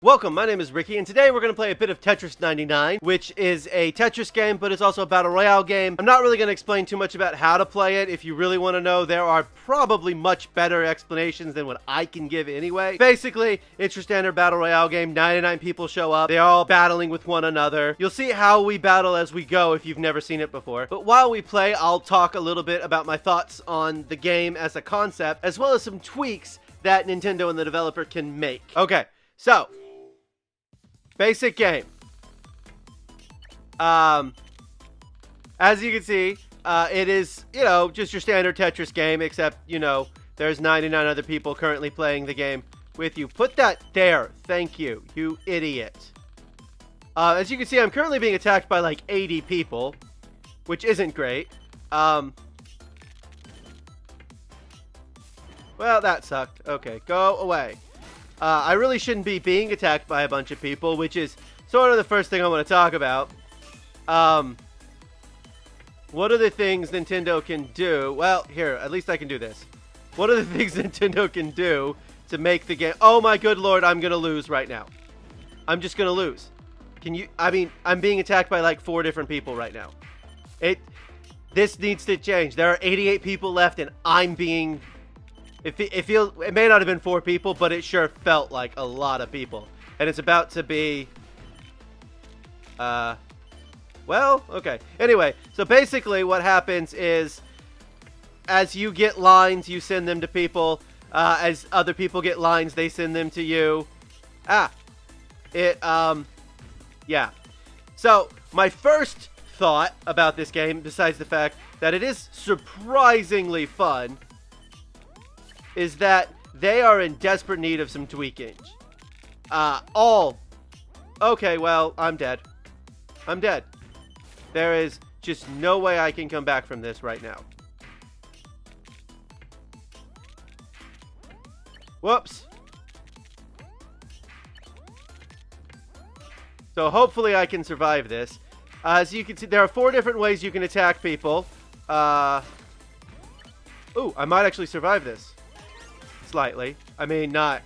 Welcome, my name is Ricky, and today we're going to play a bit of Tetris 99, which is a Tetris game, but it's also a Battle Royale game. I'm not really going to explain too much about how to play it. If you really want to know, there are probably much better explanations than what I can give anyway. Basically, it's your standard Battle Royale game. 99 people show up. They're all battling with one another. You'll see how we battle as we go if you've never seen it before. But while we play, I'll talk a little bit about my thoughts on the game as a concept, as well as some tweaks that Nintendo and the developer can make. Okay, so basic game. As you can see, it is, just your standard Tetris game, except, there's 99 other people currently playing the game with you. Put that there. Thank you, you idiot. As you can see, I'm currently being attacked by like 80 people, which isn't great. Well, that sucked. Okay, go away. I really shouldn't be being attacked by a bunch of people, which is sort of the first thing I want to talk about. What are the things Nintendo can do? Well, here, at least I can do this. What are the things Nintendo can do to make the game... Oh my good lord, I'm going to lose right now. I'm just going to lose. I'm being attacked by like 4 different people right now. This needs to change. There are 88 people left and I'm being... It may not have been 4 people, but it sure felt like a lot of people. And it's about to be... well, okay. Anyway, so basically what happens is, as you get lines, you send them to people. As other people get lines, they send them to you. Yeah. So, my first thought about this game, besides the fact that it is surprisingly fun, is that they are in desperate need of some tweaking. Okay, well, I'm dead. I'm dead. There is just no way I can come back from this right now. Whoops. So hopefully I can survive this. As you can see, there are 4 different ways you can attack people. Ooh, I might actually survive this. Slightly. I mean, I'm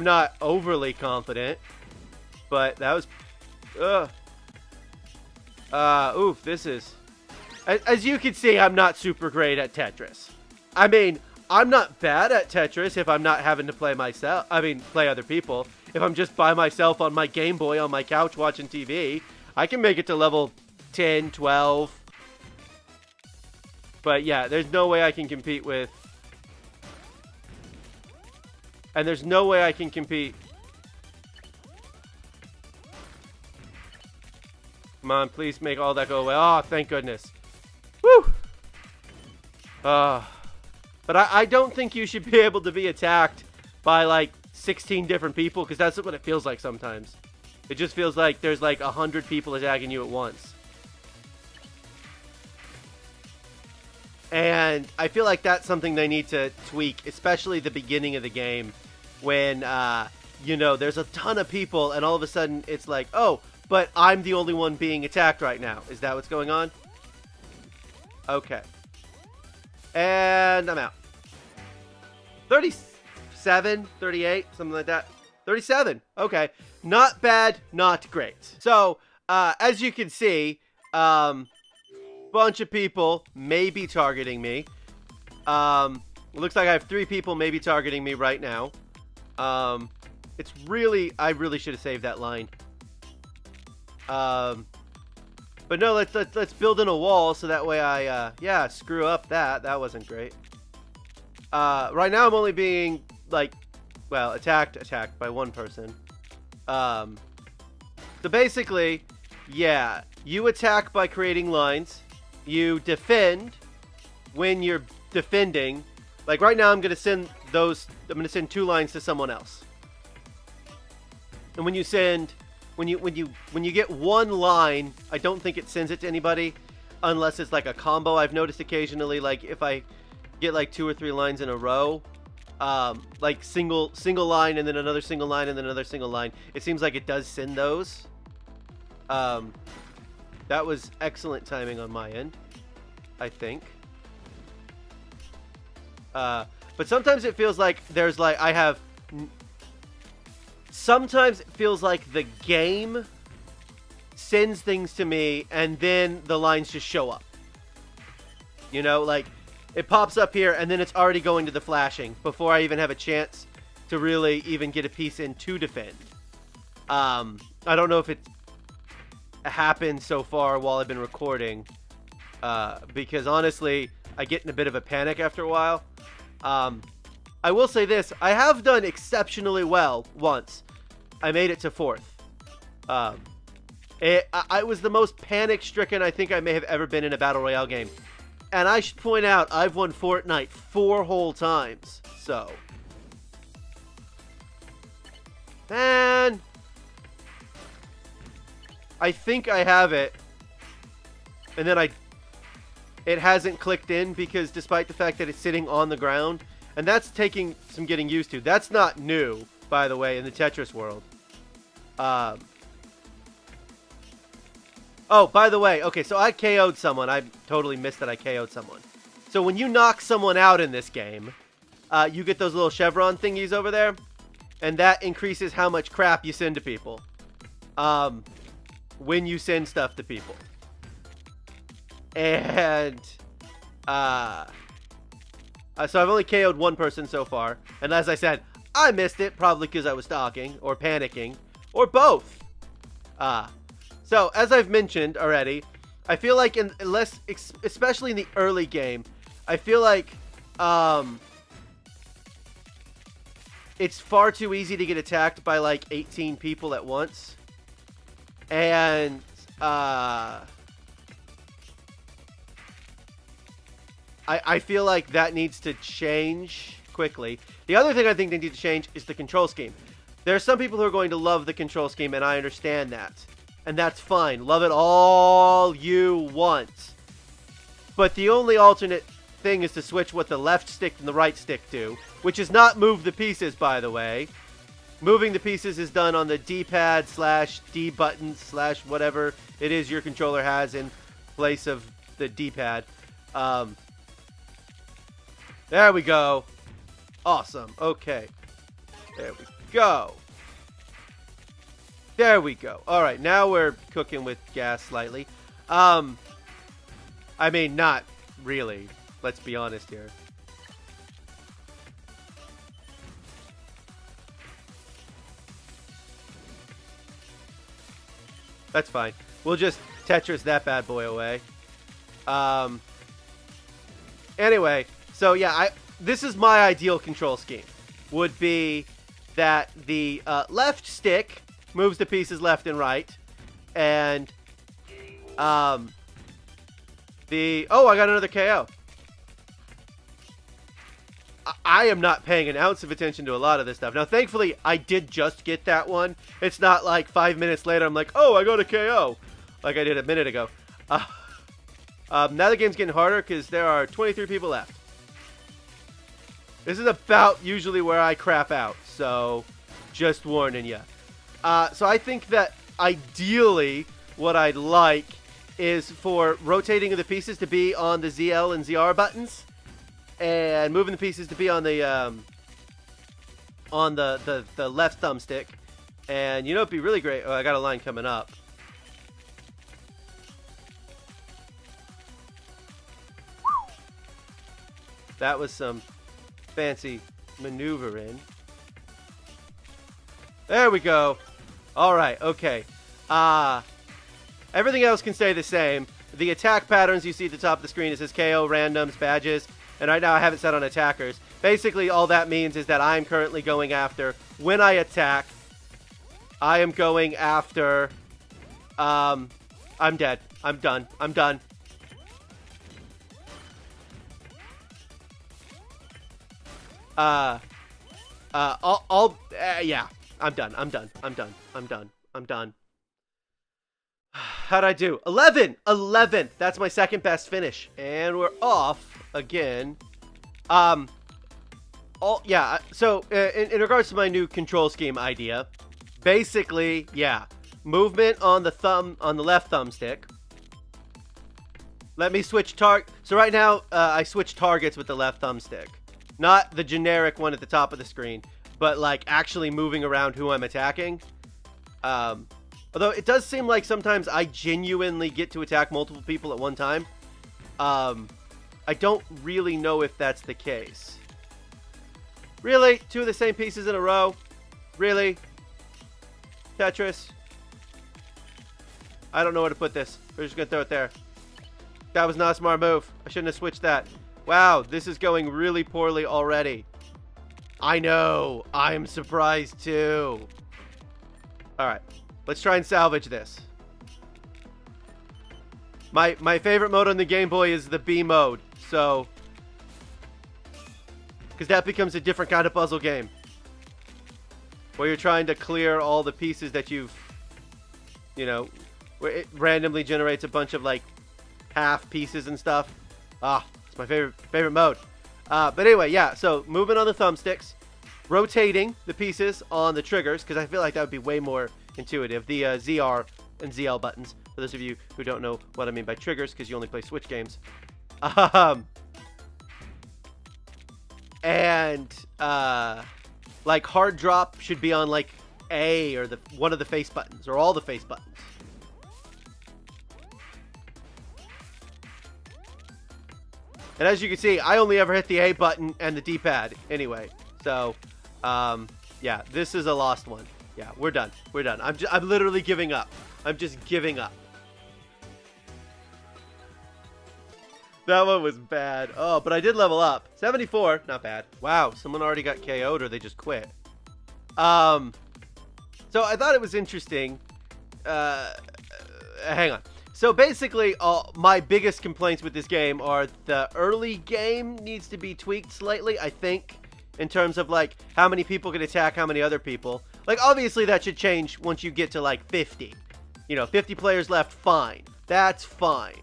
not overly confident, but that was, oof, this is, as you can see, I'm not super great at Tetris. I mean, I'm not bad at Tetris if I'm not having to play play other people. If I'm just by myself on my Game Boy on my couch watching TV, I can make it to level 10, 12. But yeah, there's no way I can compete with... And there's no way I can compete. Come on, please make all that go away. Oh, thank goodness. Woo! But I don't think you should be able to be attacked by like 16 different people, because that's what it feels like sometimes. It just feels like there's like 100 people attacking you at once. And I feel like that's something they need to tweak, especially the beginning of the game when, there's a ton of people and all of a sudden it's like, oh, but I'm the only one being attacked right now. Is that what's going on? Okay. And I'm out. 37, 38, something like that. 37. Okay. Not bad, not great. So, as you can see, bunch of people may be targeting me. It looks like I have 3 people maybe targeting me right now. I really should have saved that line. But no, let's build in a wall so that way I screw up that. That wasn't great. Right now I'm only being attacked by 1 person. So basically, yeah, you attack by creating lines. You defend when you're defending. Like right now I'm going to send 2 lines to someone else. And when you get 1 line, I don't think it sends it to anybody unless it's like a combo. I've noticed occasionally, like if I get like 2 or 3 lines in a row, like single line and then another single line and then another single line, it seems like it does send those. That was excellent timing on my end, I think. But sometimes it feels like there's like, I have sometimes it feels like the game sends things to me and then the lines just show up. You know, like it pops up here and then it's already going to the flashing before I even have a chance to really even get a piece in to defend. I don't know if it's happened so far while I've been recording, because honestly, I get in a bit of a panic after a while. I will say this, I have done exceptionally well once. I made it to 4th. I was the most panic-stricken I think I may have ever been in a Battle Royale game. And I should point out, I've won Fortnite 4 whole times, so. Man. I think I have it. And then it hasn't clicked in because despite the fact that it's sitting on the ground, and that's taking some getting used to. That's not new, by the way, in the Tetris world. Oh, by the way, okay, so I KO'd someone. I totally missed that I KO'd someone. So when you knock someone out in this game, you get those little chevron thingies over there, and that increases how much crap you send to people. When you send stuff to people. And, so I've only KO'd one person so far. And as I said, I missed it, probably because I was stalking, or panicking, or both. So, as I've mentioned already, I feel like, especially in the early game, I feel like, it's far too easy to get attacked by, like, 18 people at once. And, I feel like that needs to change quickly. The other thing I think they need to change is the control scheme. There are some people who are going to love the control scheme, and I understand that. And that's fine. Love it all you want. But the only alternate thing is to switch what the left stick and the right stick do, which is not move the pieces, by the way. Moving the pieces is done on the D-pad / D button / whatever it is your controller has in place of the D-pad. There we go. Awesome. Okay. There we go. There we go. All right, now we're cooking with gas slightly. I mean, not really. Let's be honest here. That's fine. We'll just Tetris that bad boy away. Anyway, so yeah, this is my ideal control scheme. Would be that the left stick moves the pieces left and right, and oh, I got another KO. I am not paying an ounce of attention to a lot of this stuff. Now, thankfully, I did just get that one. It's not like 5 minutes later I'm like, oh, I got a KO, like I did a minute ago. Now the game's getting harder because there are 23 people left. This is about usually where I crap out, so just warning you. So I think that ideally what I'd like is for rotating of the pieces to be on the ZL and ZR buttons, and moving the pieces to be on the left thumbstick. And you know it'd be really great. Oh, I got a line coming up. That was some fancy maneuvering. There we go. All right, okay. Everything else can stay the same. The attack patterns you see at the top of the screen, it says KO, randoms, badges, and right now I have it set on attackers. Basically, all that means is that I'm currently going after, when I attack, I am going after, I'm dead. I'm done. I'm done. Yeah. I'm done. I'm done. I'm done. I'm done. I'm done. How'd I do? 11! 11th! That's my second best finish. And we're off again. Yeah, so in regards to my new control scheme idea, basically, yeah, movement on the left thumbstick. Let me switch so right now, I switch targets with the left thumbstick. Not the generic one at the top of the screen, but like actually moving around who I'm attacking. Although it does seem like sometimes I genuinely get to attack multiple people at one time. I don't really know if that's the case. Really? 2 of the same pieces in a row? Really? Tetris? I don't know where to put this. We're just going to throw it there. That was not a smart move. I shouldn't have switched that. Wow, this is going really poorly already. I know. I'm surprised too. Alright. Let's try and salvage this. My favorite mode on the Game Boy is the B mode. So, because that becomes a different kind of puzzle game. Where you're trying to clear all the pieces that you've, you know, where it randomly generates a bunch of like half pieces and stuff. Ah, it's my favorite mode. But anyway, yeah, so moving on the thumbsticks, rotating the pieces on the triggers, because I feel like that would be way more intuitive. The ZR and ZL buttons, for those of you who don't know what I mean by triggers, because you only play Switch games. And like hard drop should be on like A or one of the face buttons or all the face buttons. And as you can see, I only ever hit the A button and the D-pad anyway. So, yeah, this is a lost one. Yeah, we're done. We're done. I'm literally giving up. I'm just giving up. That one was bad. Oh, but I did level up. 74, not bad. Wow, someone already got KO'd or they just quit. So I thought it was interesting. Hang on. So basically, my biggest complaints with this game are the early game needs to be tweaked slightly, I think, in terms of like how many people can attack how many other people. Like obviously that should change once you get to like 50. You know, 50 players left, fine. That's fine.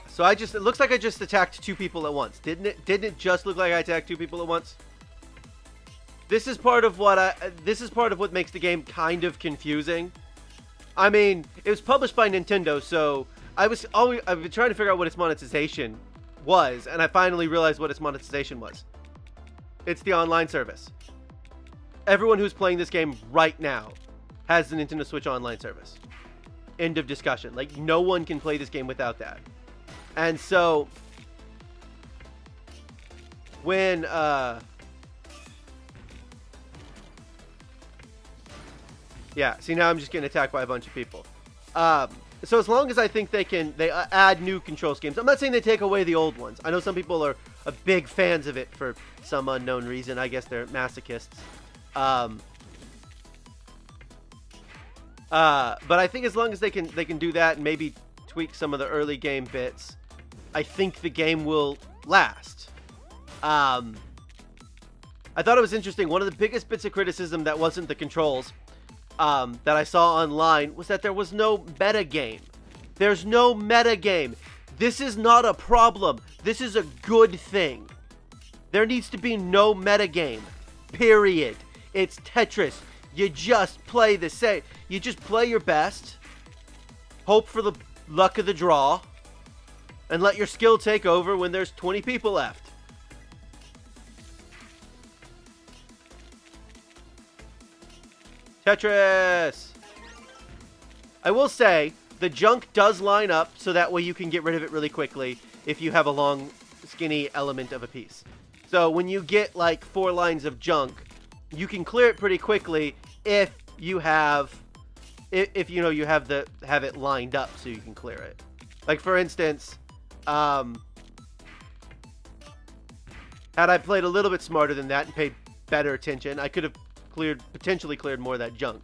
So it looks like I just attacked 2 people at once. Didn't it just look like I attacked 2 people at once? This is part of what makes the game kind of confusing. I mean, it was published by Nintendo, so I've been trying to figure out what its monetization was, and I finally realized what its monetization was. It's the online service. Everyone who's playing this game right now has the Nintendo Switch online service. End of discussion. Like, no one can play this game without that. And so, when, yeah, see, now I'm just getting attacked by a bunch of people. So as long as I think they add new control schemes. I'm not saying they take away the old ones. I know some people are big fans of it for some unknown reason. I guess they're masochists. But I think as long as they can do that and maybe tweak some of the early game bits, I think the game will last. I thought it was interesting. One of the biggest bits of criticism that wasn't the controls that I saw online was that there was no meta game. There's no meta game. This is not a problem. This is a good thing. There needs to be no meta game. Period. It's Tetris. You just play the same. You just play your best. Hope for the luck of the draw. And let your skill take over when there's 20 people left. Tetris! I will say, the junk does line up so that way you can get rid of it really quickly if you have a long, skinny element of a piece. So when you get like 4 lines of junk, you can clear it pretty quickly if you have, if you know you have it lined up so you can clear it. Like for instance, had I played a little bit smarter than that and paid better attention, I could have potentially cleared more of that junk.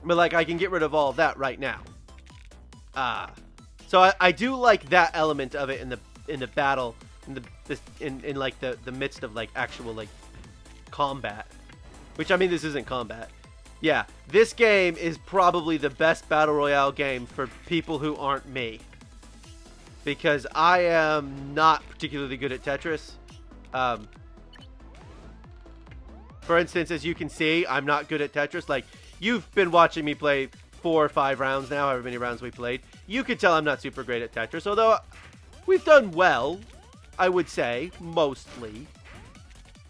But like I can get rid of all of that right now. So I do like that element of it in the battle, in like the midst of like actual like combat. Which I mean, this isn't combat. Yeah, this game is probably the best battle royale game for people who aren't me. Because I am not particularly good at Tetris. For instance, as you can see, I'm not good at Tetris. Like, you've been watching me play 4 or 5 rounds now, however many rounds we played. You could tell I'm not super great at Tetris, although we've done well, I would say, mostly.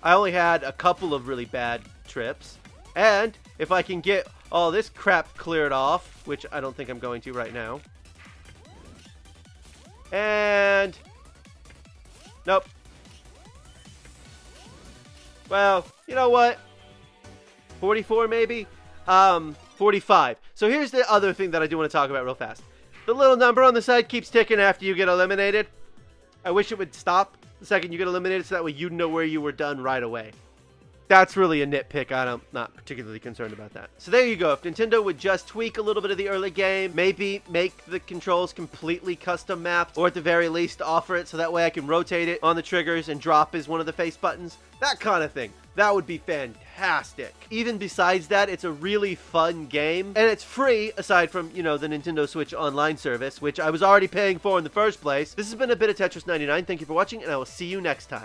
I only had a couple of really bad trips. And if I can get all this crap cleared off, which I don't think I'm going to right now. And nope. Well, you know what? 44 maybe? 45. So here's the other thing that I do want to talk about real fast. The little number on the side keeps ticking after you get eliminated. I wish it would stop the second you get eliminated so that way you'd know where you were done right away. That's really a nitpick. I'm not particularly concerned about that. So there you go. If Nintendo would just tweak a little bit of the early game, maybe make the controls completely custom mapped, or at the very least offer it so that way I can rotate it on the triggers and drop as one of the face buttons, that kind of thing. That would be fantastic. Even besides that, it's a really fun game, and it's free aside from, you know, the Nintendo Switch Online service, which I was already paying for in the first place. This has been a bit of Tetris 99. Thank you for watching, and I will see you next time.